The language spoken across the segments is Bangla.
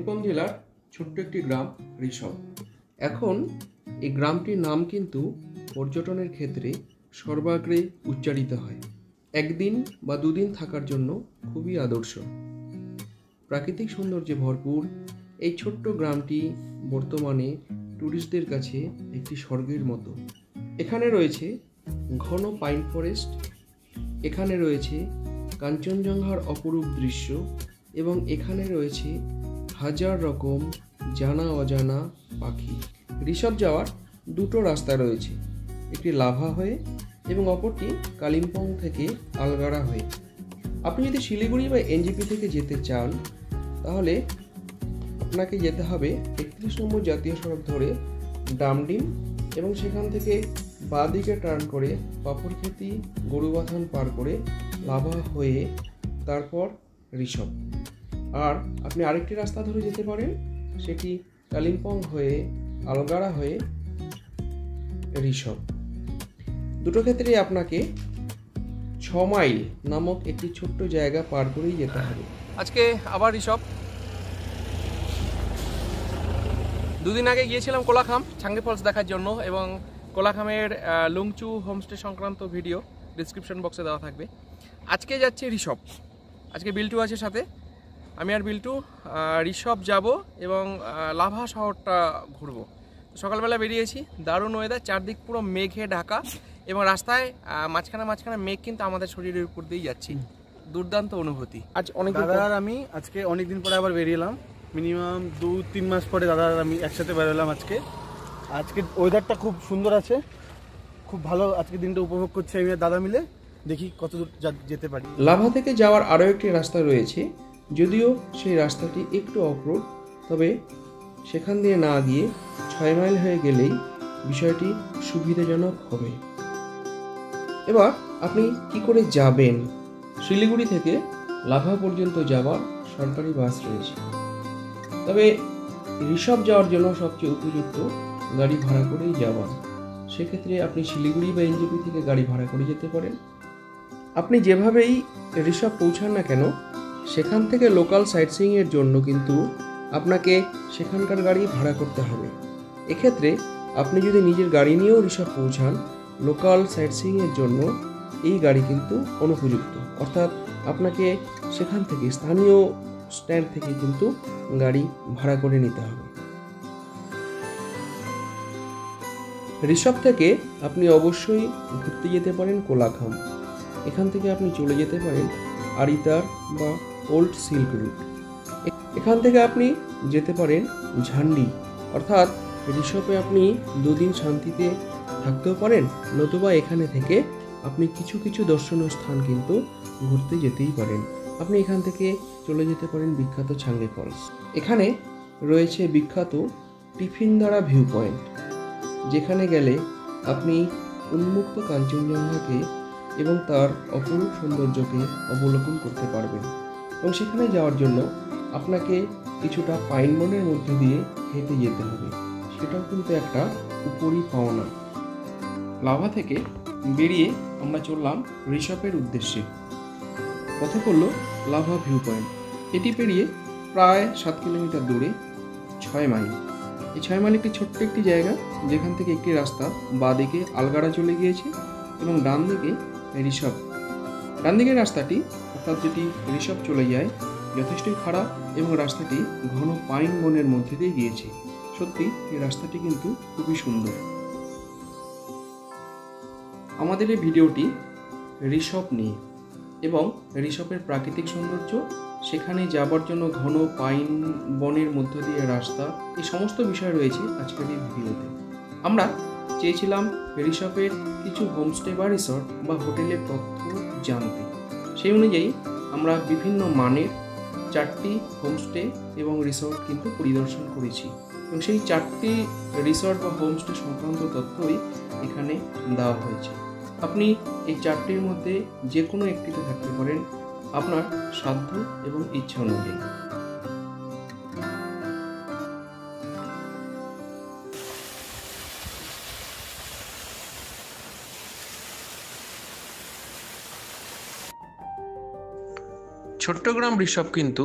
কালিম্পং জেলার ছোট্ট একটি গ্রাম ঋষভ। এখন এই গ্রামটির নাম কিন্তু পর্যটনের ক্ষেত্রে সর্বাগ্রে উচ্চারিত হয়। একদিন বা দুদিন থাকার জন্য খুবই আদর্শ। প্রাকৃতিক সৌন্দর্যে ভরপুর এই ছোট্ট গ্রামটি বর্তমানে ট্যুরিস্টদের কাছে একটি স্বর্গের মতো। এখানে রয়েছে ঘন পাইন ফরেস্ট, এখানে রয়েছে কাঞ্চনজঙ্ঘার অপরূপ দৃশ্য এবং এখানে রয়েছে হাজার রকম জানা অজানা পাখি। ঋষভ যাওয়ার দুটো রাস্তা রয়েছে, একটি লাভা হয়ে এবং অপরটি কালিম্পং থেকে আলগাড়া হয়ে। আপনি যদি শিলিগুড়ি বা এনজেপি থেকে যেতে চান তাহলে আপনাকে যেতে হবে 31 নম্বর জাতীয় সড়ক ধরে ডামডিম এবং সেখান থেকে বাঁ দিকে টার্ন করে পাপড়খেতি গরুবাথান পার করে লাভা হয়ে তারপর ঋষভ। আর আপনি আরেকটি রাস্তা ধরে যেতে পারেন, সেটি কালিম্পং হয়ে আলগাড়া হয়ে ঋষভ। দুটো ক্ষেত্রে আপনাকে 6 মাইল নামক একটি ছোট্ট জায়গা পার করেই যেতে হবে। আজকে আবার ঋষভ। দুদিন আগে গিয়েছিলাম কোলাখাম ছাঙ্গে ফলস দেখার জন্য এবং কোলাখামের লুংচু হোমস্টে সংক্রান্ত ভিডিও ডিসক্রিপশন বক্সে দেওয়া থাকবে। আজকে যাচ্ছে ঋষভ, আজকে বিল্টু আছে সাথে, আমি আর বিল্টু ঋষভ যাব এবং লাভা শহরটা ঘুরবো। সকালবেলা বেরিয়েছি, দারুণ ওয়েদার, চারদিক পুরো মেঘে ঢাকা এবং রাস্তায় মাঝখানে মেঘ কিন্তু আমাদের শরীরের উপর দিয়েই যাচ্ছি। দুর্দান্ত অনুভূতি। আজ অনেক দাদা আর আমি আজকে অনেকদিন পরে আবার বেরিয়ে এলাম, মিনিমাম 2-3 মাস পরে দাদা আর আমি একসাথে বেরোলাম। আজকে ওয়েদারটা খুব সুন্দর আছে, খুব ভালো। আজকে দিনটা উপভোগ করছি আমি আর দাদা মিলে, দেখি কত দূর যেতে পারি। লাভা থেকে যাওয়ার আরও একটি রাস্তা রয়েছে, যদিও সেই রাস্তাটি একটু অফরোড, তবে সেখান দিয়ে না গিয়ে 6 মাইল হয়ে গেলেই বিষয়টি সুবিধাজনক হবে। এবার আপনি কি করে যাবেন? শিলিগুড়ি থেকে লাভা পর্যন্ত যাওয়ার সরকারি বাস রয়েছে, তবে ঋষভ যাওয়ার জন্য সবচেয়ে উপযুক্ত গাড়ি ভাড়া করেই যাওয়া। সেক্ষেত্রে আপনি শিলিগুড়ি বা এনজেপি থেকে গাড়ি ভাড়া করে যেতে পারেন। আপনি যেভাবেই ঋষভ পৌঁছান না কেন, সেখান থেকে লোকাল সাইট সিইংয়ের জন্য কিন্তু আপনাকে সেখানকার গাড়ি ভাড়া করতে হবে। এক্ষেত্রে আপনি যদি নিজের গাড়ি নিয়েও ঋষভ পৌঁছান, লোকাল সাইট সিইংয়ের জন্য এই গাড়ি কিন্তু অনুপযুক্ত, অর্থাৎ আপনাকে সেখান থেকে স্থানীয় স্ট্যান্ড থেকে কিন্তু গাড়ি ভাড়া করে নিতে হবে। ঋষভ থেকে আপনি অবশ্যই ঘুরতে যেতে পারেন কোলাখাম। এখান থেকে আপনি চলে যেতে পারেন আরিতার বা ওল্ড সিল্ক রুট। এখান থেকে আপনি যেতে পারেন ঝান্ডি, অর্থাৎ ঋষভে আপনি 2 দিন শান্তিতে থাকতেও পারেন, নতুবা এখানে থেকে আপনি কিছু কিছু দর্শনীয় স্থান কিন্তু ঘুরতে যেতেই পারেন। আপনি এখান থেকে চলে যেতে পারেন বিখ্যাত ছাঙ্গে ফলস। এখানে রয়েছে বিখ্যাত টিফিনদারা ভিউ পয়েন্ট, যেখানে গেলে আপনি উন্মুক্ত কাঞ্চনজঙ্ঘাকে এবং তার অপরূপ সৌন্দর্যকে অবলোকন করতে পারবেন। এবং সেখানে যাওয়ার জন্য আপনাকে কিছুটা পাইন বনের মধ্যে দিয়ে হেঁটে যেতে হবে, সেটাও কিন্তু একটা উপরি পাওনা। লাভা থেকে বেরিয়ে আমরা চললাম ঋষভের উদ্দেশ্যে। পথে পড়ল লাভা ভিউ পয়েন্ট। এটি পেরিয়ে প্রায় 7 কিলোমিটার দূরে 6 মাইল। এই 6 মাইল একটি ছোট্ট একটি জায়গা, যেখান থেকে একটি রাস্তা বাঁ দিকে আলগাড়া চলে গিয়েছে এবং ডান দিকে ঋষভ। ডান দিকের রাস্তাটি, অর্থাৎ যেটি ঋষভ চলে যায়, যথেষ্টই খারাপ এবং রাস্তাটি ঘন পাইন বনের মধ্যে দিয়ে গিয়েছে। সত্যি এই রাস্তাটি কিন্তু খুবই সুন্দর। আমাদের এই ভিডিওটি ঋষভ নিয়ে এবং ঋষভের প্রাকৃতিক সৌন্দর্য, সেখানে যাবার জন্য ঘন পাইন বনের মধ্য দিয়ে রাস্তা, এই সমস্ত বিষয় রয়েছে আজকের এই ভিডিওতে। আমরা চেয়েছিলাম ঋষভের কিছু হোমস্টে বা রিসর্ট বা হোটেলের তথ্য জানতে। সেই অনুযায়ী আমরা বিভিন্ন মানের 4টি হোমস্টে এবং রিসর্ট কিন্তু পরিদর্শন করেছি এবং সেই 4টি রিসর্ট বা হোমস্টে সংক্রান্ত তথ্যই এখানে দেওয়া হয়েছে। আপনি এই 4টির মধ্যে যে কোনো একটিতে থাকতে পারেন আপনার সাধ্য এবং ইচ্ছা অনুযায়ী। চট্টগ্রাম ঋষভ কিন্তু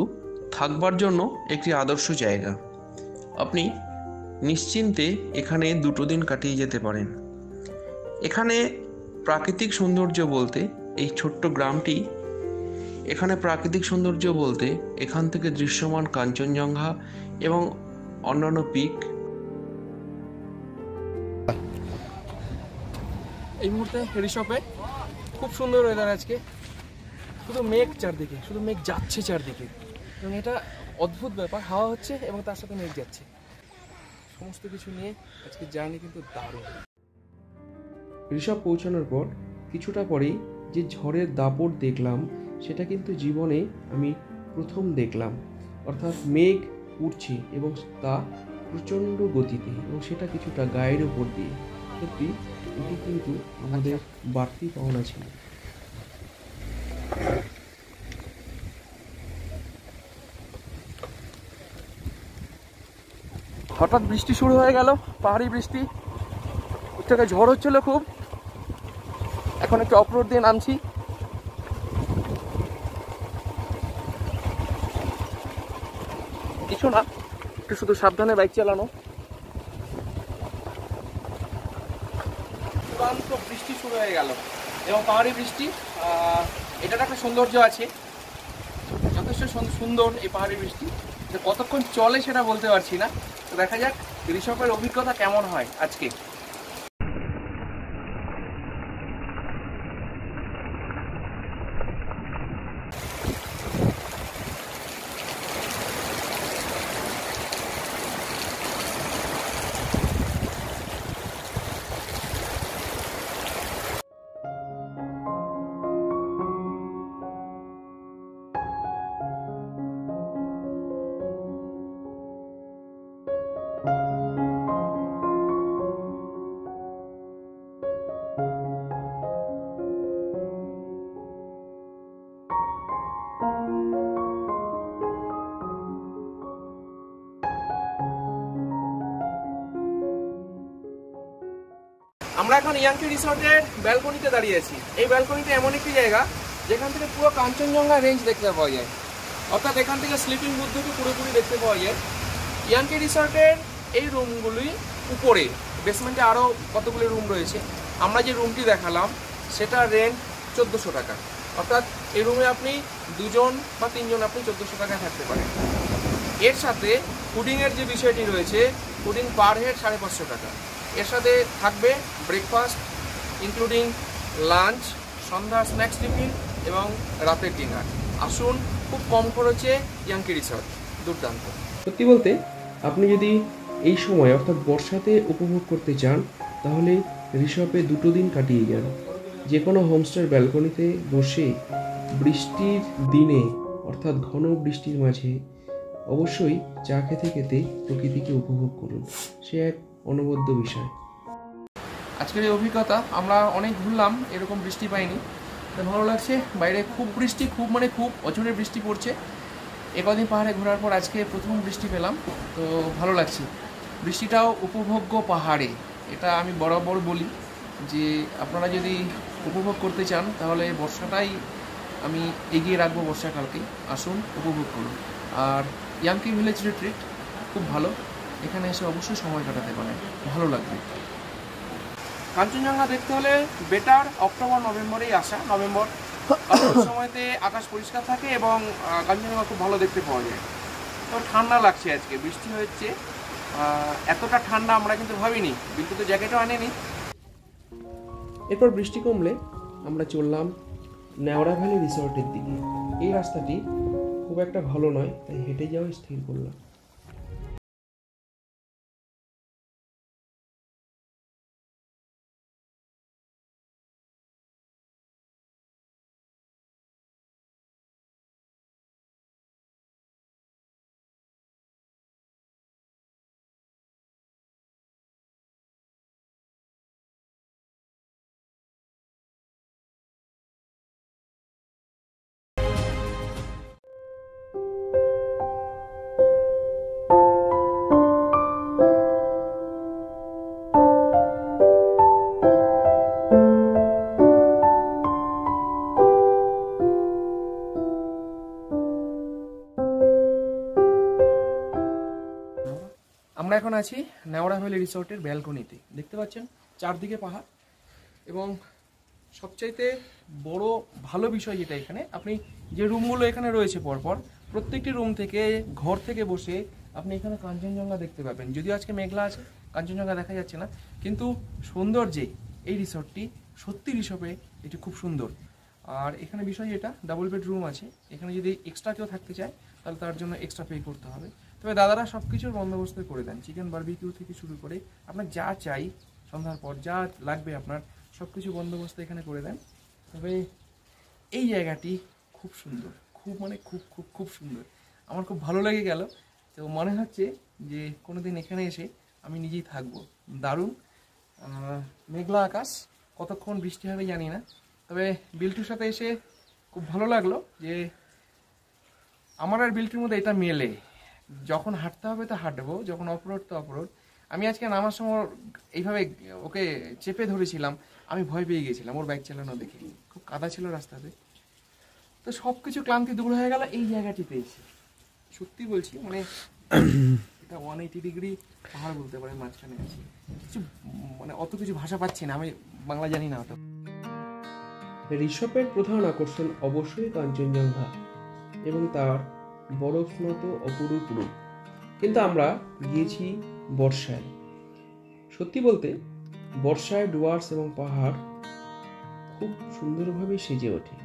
থাকবার জন্য একটি আদর্শ জায়গা। আপনি নিশ্চিন্তে এখানে 2 দিন কাটিয়ে যেতে পারেন। এখানে প্রাকৃতিক সৌন্দর্য বলতে এই ছোট্ট গ্রামটি, এখানে প্রাকৃতিক সৌন্দর্য বলতে এখান থেকে দৃশ্যমান কাঞ্চনজঙ্ঘা এবং অন্যান্য পিক। এই মুহূর্তে রিসপে খুব সুন্দর ওয়েদার আজকে, শুধু মেঘ চারদিকে, শুধু মেঘ যাচ্ছে চারদিকে, এবং এটা অদ্ভুত ব্যাপার, হাওয়া হচ্ছে এবং তার সাথে মেঘ যাচ্ছে। সমস্ত কিছু নিয়ে আজকে জার্নি কিন্তু দারুণ। ঋষভ পৌঁছানোর পর কিছুটা পরেই যে ঝড়ের দাপট দেখলাম, সেটা কিন্তু জীবনে আমি প্রথম দেখলাম। অর্থাৎ মেঘ উঠছে এবং তা প্রচণ্ড গতিতে, এবং সেটা কিছুটা গায়ের উপর দিয়ে। সত্যি এটি কিন্তু আমাদের বাড়তি পাওনা ছিল। হঠাৎ বৃষ্টি শুরু হয়ে গেল, পাহাড়ি বৃষ্টি, থেকে ঝড় হচ্ছিল খুব। এখন একটু অফরোড দিয়ে নামছি। কিছু না, একটু শুধু সাবধানে বাইক চালানো। চূড়ান্ত বৃষ্টি শুরু হয়ে গেল এবং পাহাড়ি বৃষ্টি, এটার একটা সৌন্দর্য আছে, যথেষ্ট সুন্দর এই পাহাড়ি বৃষ্টি। কতক্ষণ চলে সেটা বলতে পারছি না, তো দেখা যাক ঋষভের অভিজ্ঞতা কেমন হয় আজকে। আমরা এখন ইয়াংকি রিসর্টের ব্যালকনিতে দাঁড়িয়ে আছি। এই ব্যালকনিতে এমন একটি জায়গা যেখান থেকে পুরো কাঞ্চনজঙ্ঘা রেঞ্জ দেখতে পাওয়া যায়, অর্থাৎ এখান থেকে স্লিপিং বুদ্ধকে পুরোপুরি দেখতে পাওয়া যায়। ইয়াংকি রিসর্টের এই রুমগুলি উপরে, বেসমেন্টে আরও কতগুলি রুম রয়েছে। আমরা যে রুমটি দেখালাম সেটা রেন্ট 1400 টাকা, অর্থাৎ এই রুমে আপনি 2 জন বা 3 জন আপনি 1400 টাকায় থাকতে পারেন। এর সাথে ফুডিংয়ের যে বিষয়টি রয়েছে, ফুডিং পার হেড 550 টাকা। এর সাথে থাকবে ব্রেকফাস্ট ইনক্লুডিং লাঞ্চ, সন্ধ্যার স্ন্যাক্স টিফিন এবং রাতের ডিনার। আসুন, খুব কম খরচে ইয়াংকি রিসর্ট, দুর্দান্ত। সত্যি বলতে আপনি যদি এই সময় অর্থাৎ বর্ষাতে উপভোগ করতে চান, তাহলে ঋষভে 2 দিন কাটিয়ে যান। যে কোনো হোমস্টের ব্যালকনিতে বসে বৃষ্টির দিনে, অর্থাৎ ঘন বৃষ্টির মাঝে অবশ্যই চা খেতে খেতে প্রকৃতিকে উপভোগ করুন। সে এক অনবদ্য বিষয়। আজকের এই অভিজ্ঞতা, আমরা অনেক ঘুরলাম, এরকম বৃষ্টি পাইনি, তো ভালো লাগছে। বাইরে খুব বৃষ্টি, খুব মানে খুব অঝরে বৃষ্টি পড়ছে। একদিন পাহাড়ে ঘোরার পর আজকে প্রথম বৃষ্টি পেলাম, তো ভালো লাগছে। বৃষ্টিটাও উপভোগ্য পাহাড়ে, এটা আমি বরাবর বলি যে আপনারা যদি উপভোগ করতে চান তাহলে বর্ষাটাই আমি এগিয়ে রাখবো, বর্ষাকালকে। আসুন, উপভোগ করুন। আর ইয়াংকি ভিলেজ রিট্রিট খুব ভালো, এখানে এসে অবশ্যই সময় কাটাতে পারেন, ভালো লাগবে। কাঞ্চনজঙ্ঘা দেখতে হলে বেটার অক্টোবর নভেম্বরেই আসা। নভেম্বর সময়তে আকাশ পরিষ্কার থাকে এবং কাঞ্চনজঙ্ঘা খুব ভালো দেখতে পাওয়া যায়। তো ঠান্ডা লাগছে, আজকে বৃষ্টি হচ্ছে, এতটা ঠান্ডা আমরা কিন্তু ভাবিনি, বিদ্যুৎ তো জ্যাকেটও আনেনি। এরপর বৃষ্টি কমলে আমরা চললাম নেওড়া ভ্যালি রিসর্টের দিকে। এই রাস্তাটি খুব একটা ভালো নয়, তাই হেঁটে যাওয়া স্থির করলাম। আছি নেওড়া ভ্যালি রিসর্টের ব্যালকনিতে। দেখতে পাচ্ছেন চারদিকে পাহাড়, এবং সবচাইতে বড় ভালো বিষয় যেটা এখানে, আপনি যে রুমগুলো এখানে রয়েছে পরপর, প্রত্যেকটি রুম থেকে ঘর থেকে বসে আপনি এখানে কাঞ্চনজঙ্ঘা দেখতে পাবেন। যদিও আজকে মেঘলা আছে, কাঞ্চনজঙ্ঘা দেখা যাচ্ছে না, কিন্তু সৌন্দর্যে এই রিসর্টটি সত্যি রিসর্টে এটি খুব সুন্দর। আর এখানে বিষয় যেটা, ডাবল বেড রুম আছে। এখানে যদি এক্সট্রা কেউ থাকতে চায় তাহলে তার জন্য এক্সট্রা পে করতে হবে। তবে দাদারা সব কিছুর বন্দোবস্ত করে দেন, চিকেন বারবিকিউ থেকে শুরু করে আপনার যা চাই, সন্ধ্যার পর যা লাগবে আপনার সব কিছু বন্দোবস্ত এখানে করে দেন। তবে এই জায়গাটি খুব সুন্দর, খুব মানে খুব খুব খুব সুন্দর, আমার খুব ভালো লেগে গেল। তো মনে হচ্ছে যে কোনো দিন এখানে এসে আমি নিজেই থাকবো। দারুণ মেঘলা আকাশ, কতক্ষণ বৃষ্টি হবে জানি না। তবে বিল্টুর সাথে এসে খুব ভালো লাগলো যে আমার আর বিল্টুর মধ্যে এটা মেলে, যখন হাঁটতে হবে তো হাঁটবো, যখন অফরোড তো অফরোড। আমি আজকে নামার সময় এইভাবে ওকে চেপে ধরেছিলাম, আমি ভয় পেয়ে গেছিলাম ওর বাইক চালানো দেখে, খুব কাদা ছিল রাস্তাতে। তো সব কিছু ক্লান্তি দূর হয়ে গেল এই জায়গাটি পেয়েছি। সত্যি বলছি, মানে এটা 180 ডিগ্রি পাহাড় বলতে পারে, মাঝখানে আছে কিছু, মানে অত কিছু ভাষা পাচ্ছি না, আমি বাংলা জানি না অত। ঋষভের প্রধান আকর্ষণ অবশ্যই কাঞ্চনজঙ্ঘা এবং তার বরফনত অপরূপ রূপ। কিন্তু আমরা গিয়েছি বর্ষায়। সত্যি বলতে বর্ষায় ডুয়ার্স এবং পাহাড় খুব সুন্দরভাবে সেজে ওঠে।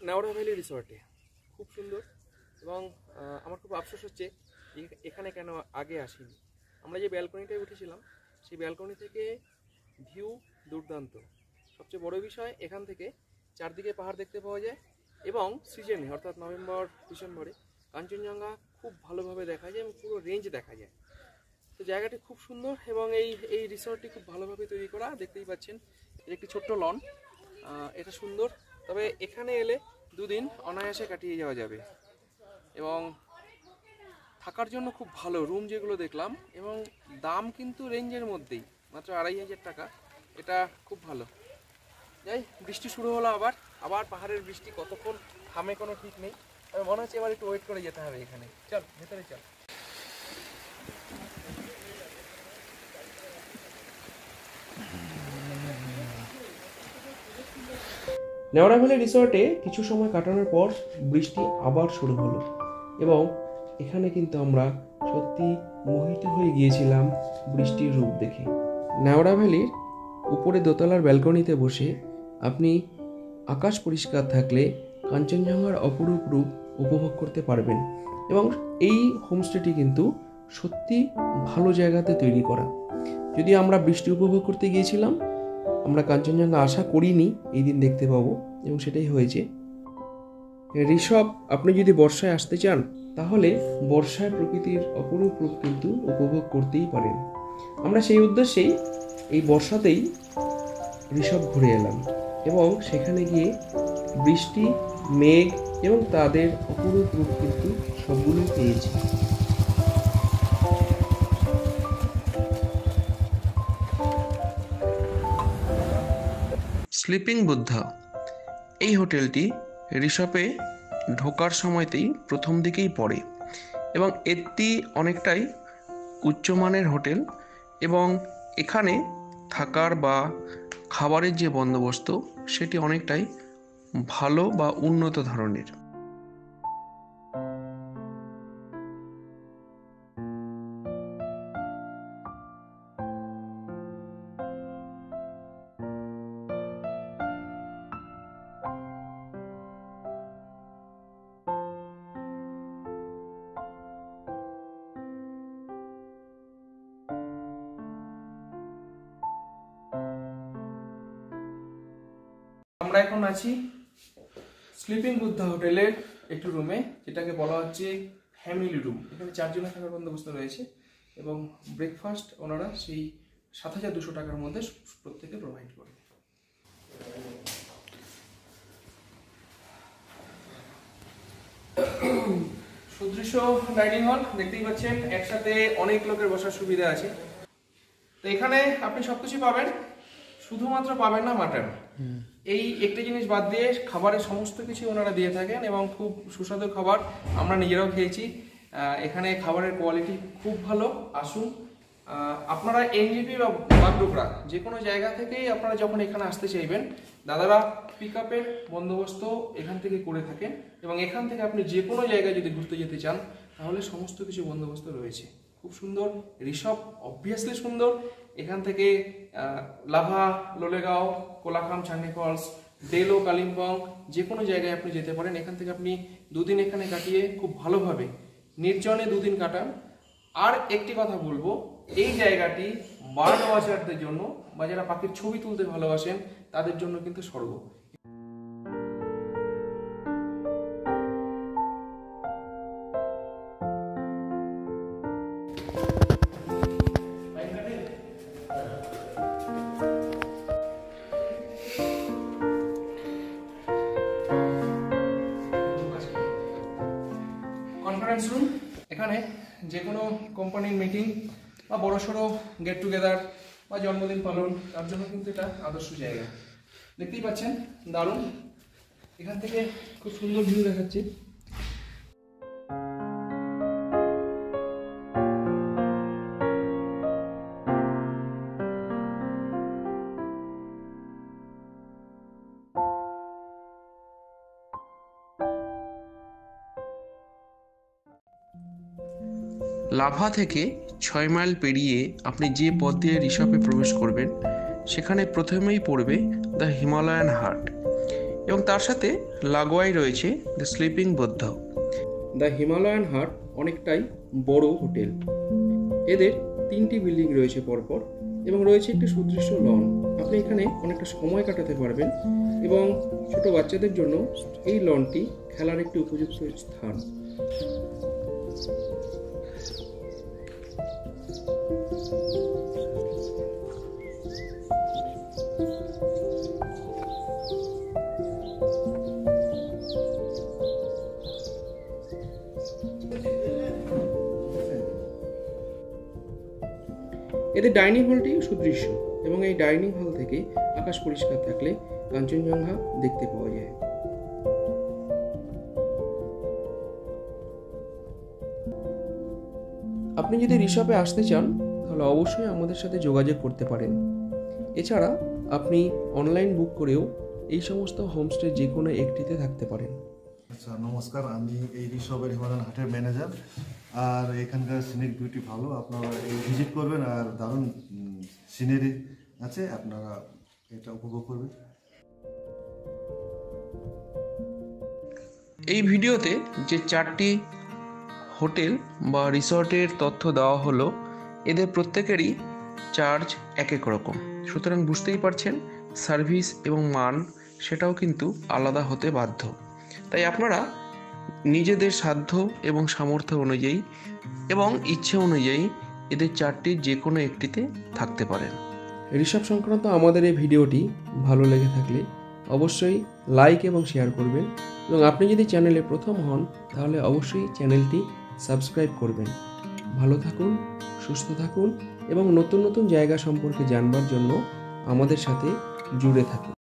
নেওড়া ভ্যালি রিসর্টে খুব সুন্দর, এবং আমার খুব আফসোস হচ্ছে এখানে কেন আগে আসিনি। আমরা যে ব্যালকনিটায় উঠেছিলাম সেই ব্যালকনি থেকে ভিউ দুর্দান্ত। সবচেয়ে বড় বিষয়, এখান থেকে চারদিকে পাহাড় দেখতে পাওয়া যায়, এবং সিজনে অর্থাৎ নভেম্বর ডিসেম্বরে কাঞ্চনজঙ্ঘা খুব ভালোভাবে দেখা যায় এবং পুরো রেঞ্জ দেখা যায়। তো জায়গাটি খুব সুন্দর, এবং এই রিসর্টটি খুব ভালোভাবে তৈরি করা। দেখতেই পাচ্ছেন এর একটি ছোট্ট লন, এটা সুন্দর। তবে এখানে এলে দুদিন অনায়াসে কাটিয়ে যাওয়া যাবে, এবং থাকার জন্য খুব ভালো রুম যেগুলো দেখলাম, এবং দাম কিন্তু রেঞ্জের মধ্যেই, মাত্র 2500 টাকা। এটা খুব ভালো। যাই, বৃষ্টি শুরু হলো আবার পাহাড়ের বৃষ্টি কতক্ষণ থামে কোনো ঠিক নেই। তবে মনে হচ্ছে এবার একটু ওয়েট করে যেতে হবে এখানে। চল ভেতরে চল। নেওড়া ভ্যালি রিসর্টে কিছু সময় কাটানোর পর বৃষ্টি আবার শুরু হলো, এবং এখানে কিন্তু আমরা সত্যি মোহিত হয়ে গিয়েছিলাম বৃষ্টির রূপ দেখে। নেওড়া ভ্যালির উপরে দোতলার ব্যালকনিতে বসে আপনি আকাশ পরিষ্কার থাকলে কাঞ্চনজঙ্ঘার অপরূপ রূপ উপভোগ করতে পারবেন। এবং এই হোমস্টেটি কিন্তু সত্যি ভালো জায়গাতে তৈরি করা। যদি আমরা বৃষ্টি উপভোগ করতে গিয়েছিলাম, আমরা কাঞ্চনজঙ্ঘা আশা করিনি এই দিন দেখতে পাবো, এবং সেটাই হয়েছে। ঋষভ, আপনি যদি বর্ষায় আসতে চান তাহলে বর্ষায় প্রকৃতির অপরূপ রূপ কিন্তু উপভোগ করতেই পারেন। আমরা সেই উদ্দেশ্যেই এই বর্ষাতেই ঋষভ ঘুরে এলাম, এবং সেখানে গিয়ে বৃষ্টি, মেঘ এবং তাদের অপরূপ রূপ কিন্তু সবগুলোই পেয়েছি। স্লিপিং বুদ্ধা, এই হোটেলটি ঋষভে ঢোকার সময়তেই প্রথম দিকেই পড়ে, এবং এটি অনেকটাই উচ্চমানের হোটেল, এবং এখানে থাকার বা খাবারের যে বন্দোবস্ত সেটি অনেকটাই ভালো বা উন্নত ধরনের। আমরা এখন আছি স্লিপিং বুদ্ধা হোটেলের একটু রুমে, যেটাকে বলা হচ্ছে ফ্যামিলি রুম। এখানে 4 জনের থাকার বন্দোবস্ত রয়েছে এবং ব্রেকফাস্ট ওনারা সেই 7,200 টাকার মধ্যে প্রত্যেকে প্রোভাইড করে। সুদৃশ্য ডাইনিং হল দেখতেই পাচ্ছেন, একসাথে অনেক লোকের বসার সুবিধা আছে। তো এখানে আপনি সবকিছু পাবেন, শুধুমাত্র পাবেন না মাটন। এই একটা জিনিস বাদ দিয়ে খাবারের সমস্ত কিছু ওনারা দিয়ে থাকেন এবং খুব সুস্বাদু খাবার, আমরা নিজেরাও খেয়েছি। এখানে খাবারের কোয়ালিটি খুব ভালো। আসুন, আপনারা এনজিপি বা বাগডোগরা যে কোনো জায়গা থেকেই আপনারা যখন এখানে আসতে চাইবেন, দাদারা পিক আপের বন্দোবস্ত এখান থেকে করে থাকেন এবং এখান থেকে আপনি যে কোনো জায়গায় যদি ঘুরতে যেতে চান তাহলে সমস্ত কিছু বন্দোবস্ত রয়েছে। খুব সুন্দর ঋষভ, অবভিয়াসলি সুন্দর। এখান থেকে লাভা, লোলেগাঁও, কোলাখাম, ছাঙ্গি ফলস, ডেলো, কালিম্পং যে কোনো জায়গায় আপনি যেতে পারেন। এখান থেকে আপনি 2 দিন এখানে কাটিয়ে খুব ভালোভাবে নির্জনে 2 দিন কাটান। আর একটি কথা বলবো, এই জায়গাটি বার্ড ওয়াচারদের জন্য বা যারা পাখির ছবি তুলতে ভালোবাসেন তাদের জন্য কিন্তু স্বর্গ। কনফারেন্স রুম, এখানে যে কোনো কোম্পানির মিটিং বা বড়সড় গেট টুগেদার বা জন্মদিন পালন, তার জন্য কিন্তু এটা আদর্শ জায়গা। দেখতেই পাচ্ছেন, দারুণ। এখান থেকে খুব সুন্দর ভিউ দেখাচ্ছে। লাভা থেকে 6 মাইল পেরিয়ে আপনি যে পথ দিয়ে ঋষভে প্রবেশ করবেন সেখানে প্রথমেই পড়বে দ্য হিমালয়ান হাট এবং তার সাথে লাগোয়াই রয়েছে the sleeping Buddha. The Himalayan হাট অনেকটাই বড় হোটেল। এদের 3টি বিল্ডিং রয়েছে পরপর এবং রয়েছে একটি সুদৃশ্য লন। আপনি এখানে অনেকটা সময় কাটাতে পারবেন এবং ছোট বাচ্চাদের জন্য এই লনটি খেলার একটি উপযুক্ত স্থান। এদের ডাইনিং হলটি সুদৃশ্য এবং এই ডাইনিং হল থেকে আকাশ পরিষ্কার থাকলে কাঞ্চনজঙ্ঘা দেখতে পাওয়া যায়। আপনি যদি ঋষভে আসতে চান তাহলে অবশ্যই আমাদের সাথে যোগাযোগ করতে পারেন। এছাড়া আপনি অনলাইন বুক করেও এই সমস্ত হোমস্টে যে কোনো একটিতে থাকতে পারেন। আচ্ছা, নমস্কার, আমি এই ঋষভের হিমালয়ান হাটের ম্যানেজার। আর এখানকার সিনিক বিউটি ভালো, আপনারা এই ভিজিট করবেন আর দারুণ সিনারি আছে, আপনারা এটা উপভোগ করবেন। এই ভিডিওতে যে 4টি হোটেল বা রিসর্টের তথ্য দেওয়া হলো, এদের প্রত্যেকেরই চার্জ এক এক রকম। সুতরাং বুঝতেই পারছেন সার্ভিস এবং মান সেটাও কিন্তু আলাদা হতে বাধ্য। তাই আপনারা নিজেদের সাধ্য এবং সামর্থ্য অনুযায়ী এবং ইচ্ছে অনুযায়ী এদের 4টির যে কোনো একটিতে থাকতে পারেন। ঋষভ সংক্রান্ত আমাদের এই ভিডিওটি ভালো লেগে থাকলে অবশ্যই লাইক এবং শেয়ার করবেন এবং আপনি যদি চ্যানেলে প্রথম হন তাহলে অবশ্যই চ্যানেলটি সাবস্ক্রাইব করবেন। ভালো থাকুন, সুস্থ থাকুন এবং নতুন নতুন জায়গা সম্পর্কে জানবার জন্য আমাদের সাথে জুড়ে থাকুন।